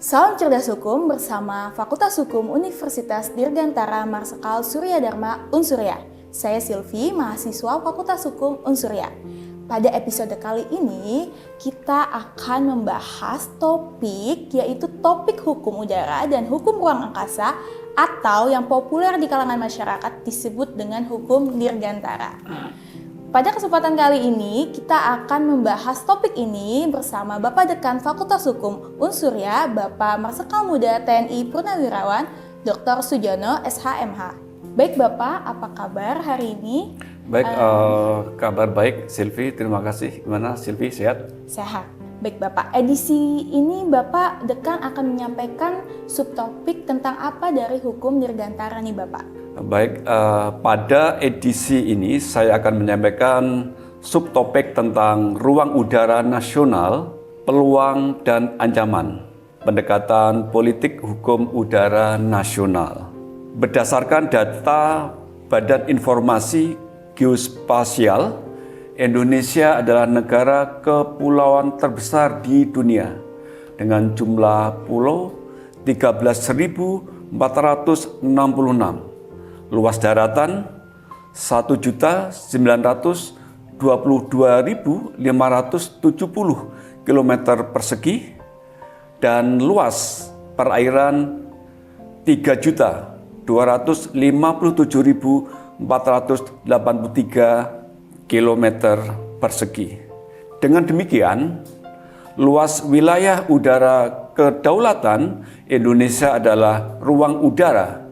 Salam Cerdas Hukum bersama Fakultas Hukum Universitas Dirgantara Marsikal Surya Dharma Unsurya. Saya Silvi, mahasiswa Fakultas Hukum Unsurya. Pada episode kali ini, kita akan membahas topik, yaitu topik hukum udara dan hukum ruang angkasa, atau yang populer di kalangan masyarakat disebut dengan hukum dirgantara. Pada kesempatan kali ini, kita akan membahas topik ini bersama Bapak Dekan Fakultas Hukum Unsurya, Bapak Marsikal Muda TNI Purnawirawan, Dr. Sujono, SHMH. Baik Bapak, apa kabar hari ini? Baik, kabar baik Silvi, terima kasih. Gimana Silvi, sehat? Sehat. Baik Bapak, edisi ini Bapak Dekan akan menyampaikan subtopik tentang apa dari hukum dirgantara nih Bapak? Baik, pada edisi ini saya akan menyampaikan subtopik tentang ruang udara nasional, peluang dan ancaman, pendekatan politik hukum udara nasional. Berdasarkan data Badan Informasi Geospasial, Indonesia adalah negara kepulauan terbesar di dunia dengan jumlah pulau 13.466. Luas daratan 1.922.570 km persegi dan luas perairan 3.257.483 km persegi. Dengan demikian, luas wilayah udara kedaulatan Indonesia adalah ruang udara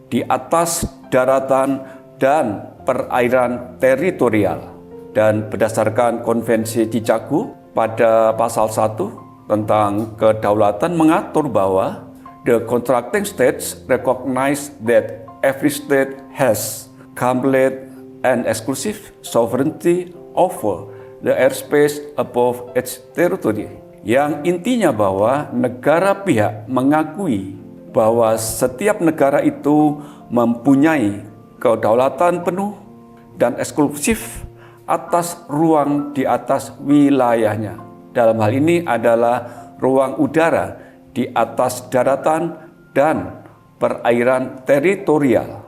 di atas daratan dan perairan teritorial. Dan berdasarkan Konvensi Chicago pada pasal 1 tentang kedaulatan mengatur bahwa the contracting states recognize that every state has complete and exclusive sovereignty over the airspace above its territory. Yang intinya bahwa negara pihak mengakui bahwa setiap negara itu mempunyai kedaulatan penuh dan eksklusif atas ruang di atas wilayahnya. Dalam hal ini adalah ruang udara di atas daratan dan perairan teritorial.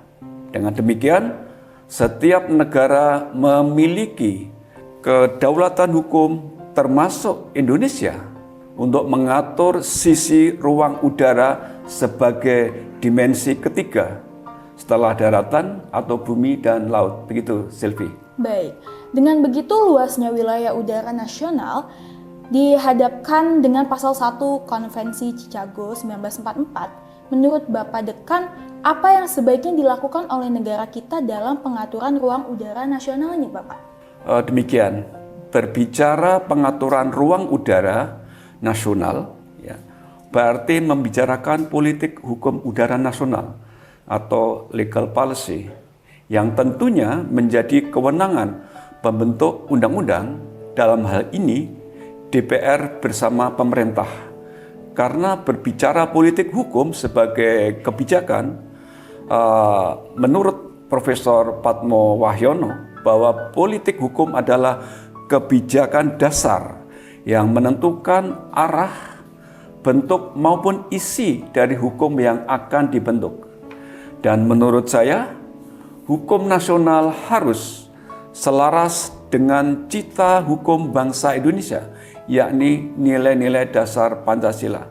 Dengan demikian, setiap negara memiliki kedaulatan hukum termasuk Indonesia untuk mengatur sisi ruang udara sebagai dimensi ketiga setelah daratan atau bumi dan laut. Begitu, Silvi. Baik, dengan begitu luasnya wilayah udara nasional dihadapkan dengan pasal 1 Konvensi Chicago 1944. Menurut Bapak Dekan, apa yang sebaiknya dilakukan oleh negara kita dalam pengaturan ruang udara nasional ini, Bapak? Demikian, berbicara pengaturan ruang udara nasional, ya, berarti membicarakan politik hukum udara nasional atau legal policy yang tentunya menjadi kewenangan pembentuk undang-undang, dalam hal ini DPR bersama pemerintah. Karena berbicara politik hukum sebagai kebijakan, menurut Profesor Padmo Wahyono bahwa politik hukum adalah kebijakan dasar yang menentukan arah, bentuk maupun isi dari hukum yang akan dibentuk. Dan menurut saya, hukum nasional harus selaras dengan cita hukum bangsa Indonesia, yakni nilai-nilai dasar Pancasila.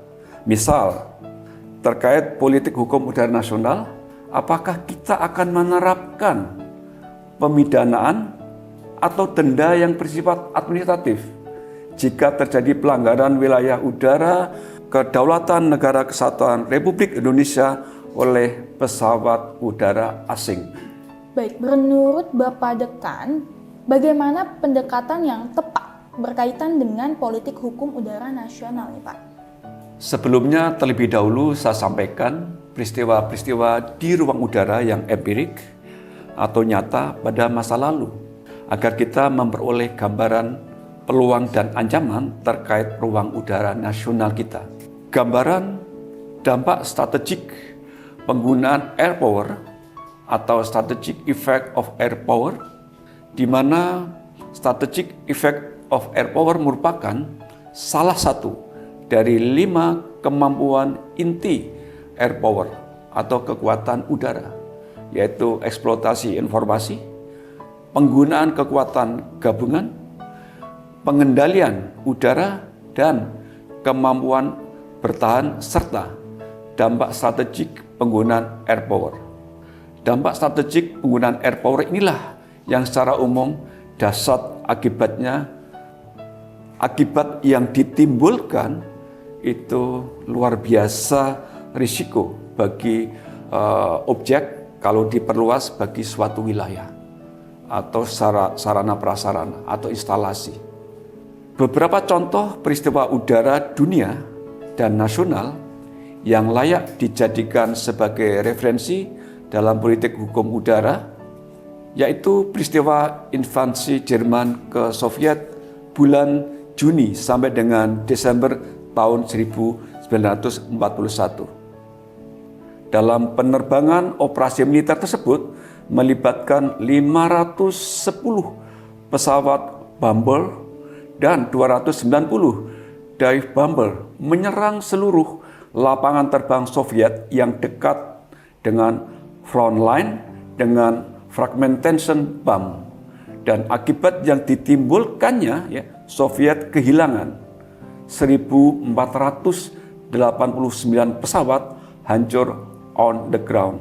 Misal, terkait politik hukum udara nasional, apakah kita akan menerapkan pemidanaan atau denda yang bersifat administratif jika terjadi pelanggaran wilayah udara kedaulatan negara kesatuan Republik Indonesia oleh pesawat udara asing. Baik, menurut Bapak Dekan, bagaimana pendekatan yang tepat berkaitan dengan politik hukum udara nasional nih Pak? Sebelumnya terlebih dahulu saya sampaikan peristiwa-peristiwa di ruang udara yang empirik atau nyata pada masa lalu, agar kita memperoleh gambaran peluang dan ancaman terkait ruang udara nasional kita. Gambaran dampak strategik penggunaan air power atau strategic effect of air power, di mana strategic effect of air power merupakan salah satu dari 5 kemampuan inti air power atau kekuatan udara, yaitu eksploitasi informasi, penggunaan kekuatan gabungan, pengendalian udara, dan kemampuan bertahan serta dampak strategik penggunaan air power. Dampak strategik penggunaan air power inilah yang secara umum dahsyat akibat yang ditimbulkan itu luar biasa risiko bagi objek kalau diperluas bagi suatu wilayah atau sarana prasarana atau instalasi. Beberapa contoh peristiwa udara dunia dan nasional yang layak dijadikan sebagai referensi dalam politik hukum udara, yaitu peristiwa invasi Jerman ke Soviet bulan Juni sampai dengan Desember tahun 1941. Dalam penerbangan operasi militer tersebut melibatkan 510 pesawat bomber dan 290 dive bomber menyerang seluruh lapangan terbang Soviet yang dekat dengan front line dengan fragmentation bomb, dan akibat yang ditimbulkannya Soviet kehilangan 1.489 pesawat hancur on the ground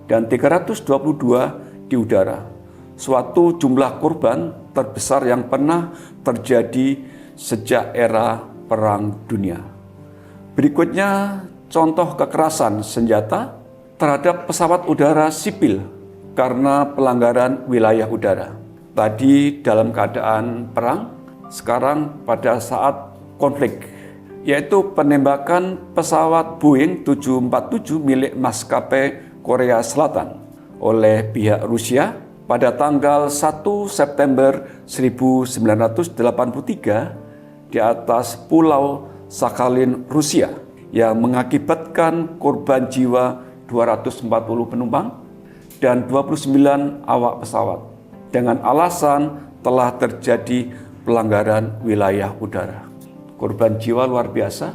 dan 322 di udara. Suatu jumlah korban terbesar yang pernah terjadi sejak era Perang Dunia. Berikutnya contoh kekerasan senjata terhadap pesawat udara sipil karena pelanggaran wilayah udara. Tadi dalam keadaan perang, sekarang pada saat konflik, yaitu penembakan pesawat Boeing 747 milik maskapai Korea Selatan oleh pihak Rusia pada tanggal 1 September 1983 di atas Pulau Sakhalin, Rusia, yang mengakibatkan korban jiwa 240 penumpang dan 29 awak pesawat dengan alasan telah terjadi pelanggaran wilayah udara. Korban jiwa luar biasa.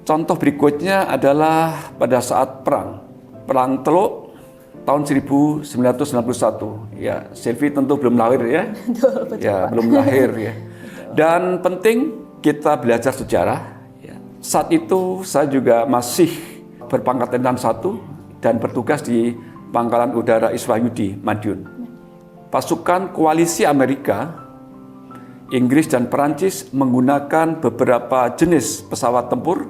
Contoh berikutnya adalah pada saat Perang Teluk tahun 1991. Ya, Sylvie tentu belum lahir ya. Betul. Ya, belum lahir ya. Dan penting kita belajar sejarah. Ya. Saat itu saya juga masih berpangkat Letnan 1 dan bertugas di Pangkalan Udara Iswahyudi, Madiun. Pasukan koalisi Amerika, Inggris dan Perancis menggunakan beberapa jenis pesawat tempur,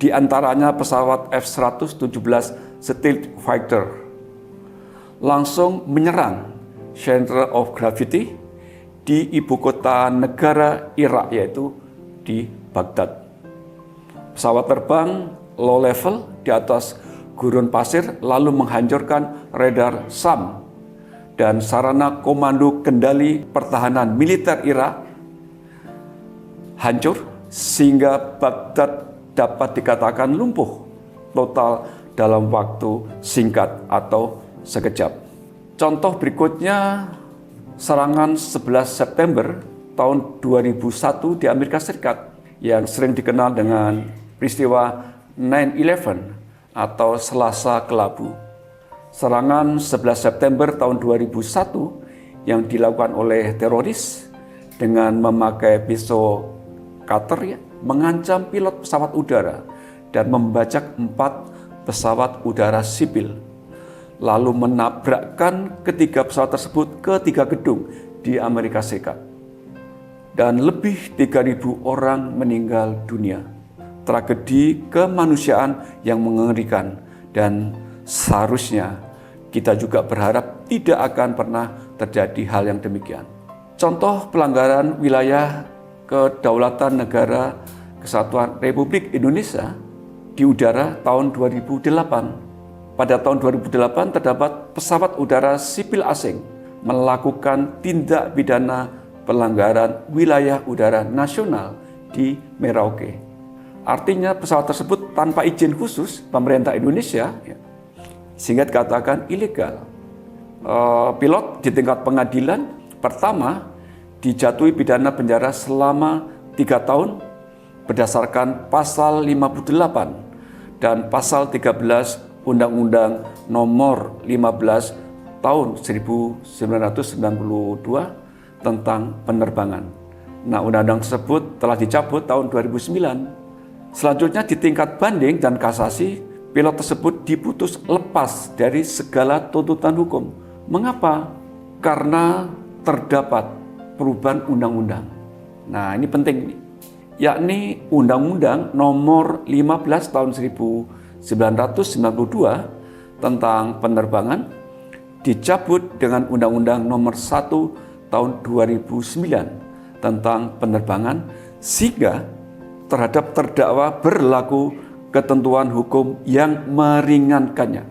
di antaranya pesawat F-117 Stealth Fighter, langsung menyerang Center of Gravity di ibu kota negara Irak, yaitu di Baghdad. Pesawat terbang low level di atas gurun pasir lalu menghancurkan radar SAM dan sarana komando kendali pertahanan militer Irak hancur sehingga Baghdad dapat dikatakan lumpuh total dalam waktu singkat atau sekejap. Contoh berikutnya serangan 11 September tahun 2001 di Amerika Serikat yang sering dikenal dengan peristiwa 9/11 atau Selasa Kelabu. Serangan 11 September tahun 2001 yang dilakukan oleh teroris dengan memakai pisau cutter mengancam pilot pesawat udara dan membajak 4 pesawat udara sipil, lalu menabrakkan ketiga pesawat tersebut ke 3 gedung di Amerika Serikat. Dan lebih 3.000 orang meninggal dunia. Tragedi kemanusiaan yang mengerikan, dan seharusnya kita juga berharap tidak akan pernah terjadi hal yang demikian. Contoh pelanggaran wilayah kedaulatan negara Kesatuan Republik Indonesia di udara tahun 2008. Pada tahun 2008 terdapat pesawat udara sipil asing melakukan tindak pidana pelanggaran wilayah udara nasional di Merauke. Artinya pesawat tersebut tanpa izin khusus pemerintah Indonesia, sehingga dikatakan ilegal. Pilot di tingkat pengadilan pertama dijatuhi pidana penjara selama 3 tahun berdasarkan pasal 58 dan pasal 13 Undang-Undang Nomor 15 tahun 1992 tentang penerbangan. Nah, undang-undang tersebut telah dicabut tahun 2009. Selanjutnya di tingkat banding dan kasasi, pilot tersebut diputus lepas dari segala tuntutan hukum. Mengapa? Karena terdapat perubahan undang-undang. Nah, ini penting, yakni Undang-Undang Nomor 15 tahun 1992 tentang penerbangan dicabut dengan Undang-Undang Nomor 1 tahun 2009 tentang penerbangan, sehingga terhadap terdakwa berlaku ketentuan hukum yang meringankannya,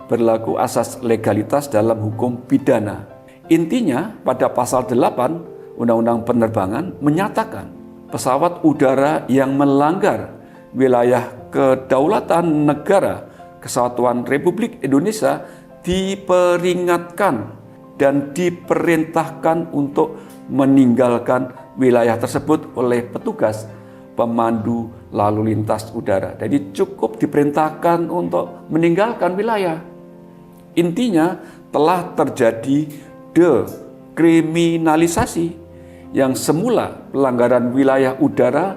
berlaku asas legalitas dalam hukum pidana. Intinya pada pasal 8 Undang-Undang Penerbangan menyatakan pesawat udara yang melanggar wilayah kedaulatan negara Kesatuan Republik Indonesia diperingatkan dan diperintahkan untuk meninggalkan wilayah tersebut oleh petugas pemandu lalu lintas udara. Jadi cukup diperintahkan untuk meninggalkan wilayah. Intinya telah terjadi dekriminalisasi yang semula pelanggaran wilayah udara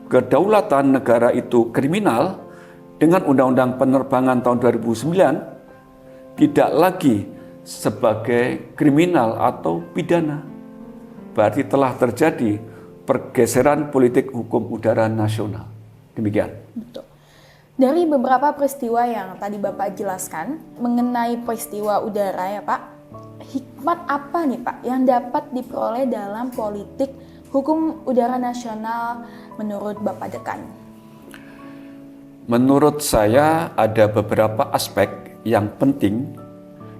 kedaulatan negara itu kriminal. Dengan Undang-Undang Penerbangan tahun 2009 tidak lagi sebagai kriminal atau pidana. Berarti telah terjadi pergeseran politik hukum udara nasional. Demikian. Betul. Dari beberapa peristiwa yang tadi Bapak jelaskan mengenai peristiwa udara ya Pak, hikmat apa nih Pak yang dapat diperoleh dalam politik hukum udara nasional menurut Bapak Dekan? Menurut saya ada beberapa aspek yang penting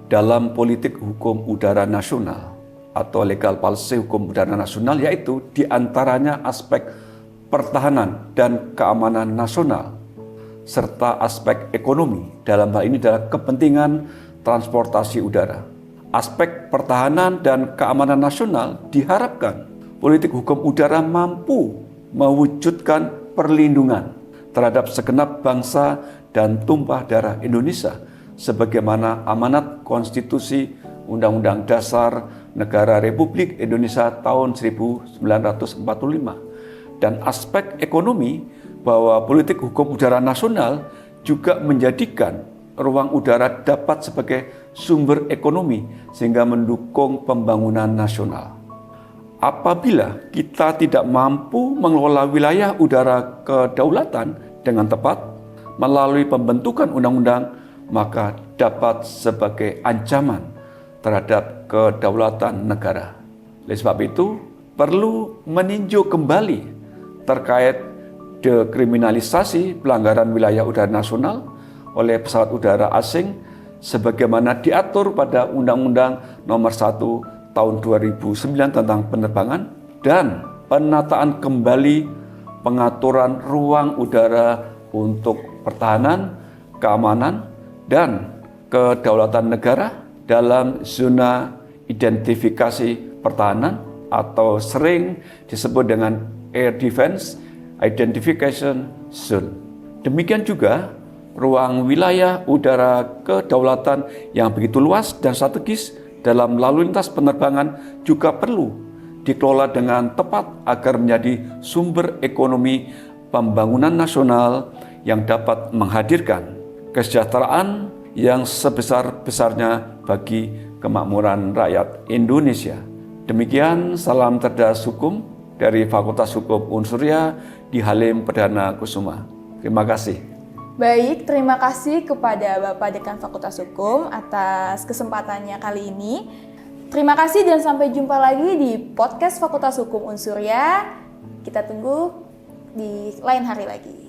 dalam politik hukum udara nasional atau legal policy hukum udara nasional, yaitu diantaranya aspek pertahanan dan keamanan nasional serta aspek ekonomi, dalam hal ini adalah kepentingan transportasi udara. Aspek pertahanan dan keamanan nasional diharapkan politik hukum udara mampu mewujudkan perlindungan terhadap segenap bangsa dan tumpah darah Indonesia sebagaimana amanat konstitusi Undang-Undang Dasar Negara Republik Indonesia tahun 1945. Dan aspek ekonomi bahwa politik hukum udara nasional juga menjadikan ruang udara dapat sebagai sumber ekonomi sehingga mendukung pembangunan nasional. Apabila kita tidak mampu mengelola wilayah udara kedaulatan dengan tepat melalui pembentukan undang-undang, maka dapat sebagai ancaman terhadap kedaulatan negara. Oleh sebab itu, perlu meninjau kembali terkait dekriminalisasi pelanggaran wilayah udara nasional oleh pesawat udara asing sebagaimana diatur pada Undang-Undang Nomor 1 tahun 2009 tentang penerbangan dan penataan kembali pengaturan ruang udara untuk pertahanan, keamanan, dan kedaulatan negara dalam zona identifikasi pertahanan atau sering disebut dengan Air Defense Identification Zone. Demikian juga ruang wilayah udara kedaulatan yang begitu luas dan strategis dalam lalu lintas penerbangan juga perlu dikelola dengan tepat agar menjadi sumber ekonomi pembangunan nasional yang dapat menghadirkan kesejahteraan yang sebesar-besarnya bagi kemakmuran rakyat Indonesia. Demikian salam cerdas hukum dari Fakultas Hukum Unsurya di Halim Perdana Kusuma. Terima kasih. Baik, terima kasih kepada Bapak Dekan Fakultas Hukum atas kesempatannya kali ini. Terima kasih dan sampai jumpa lagi di podcast Fakultas Hukum Unsurya. Kita tunggu di lain hari lagi.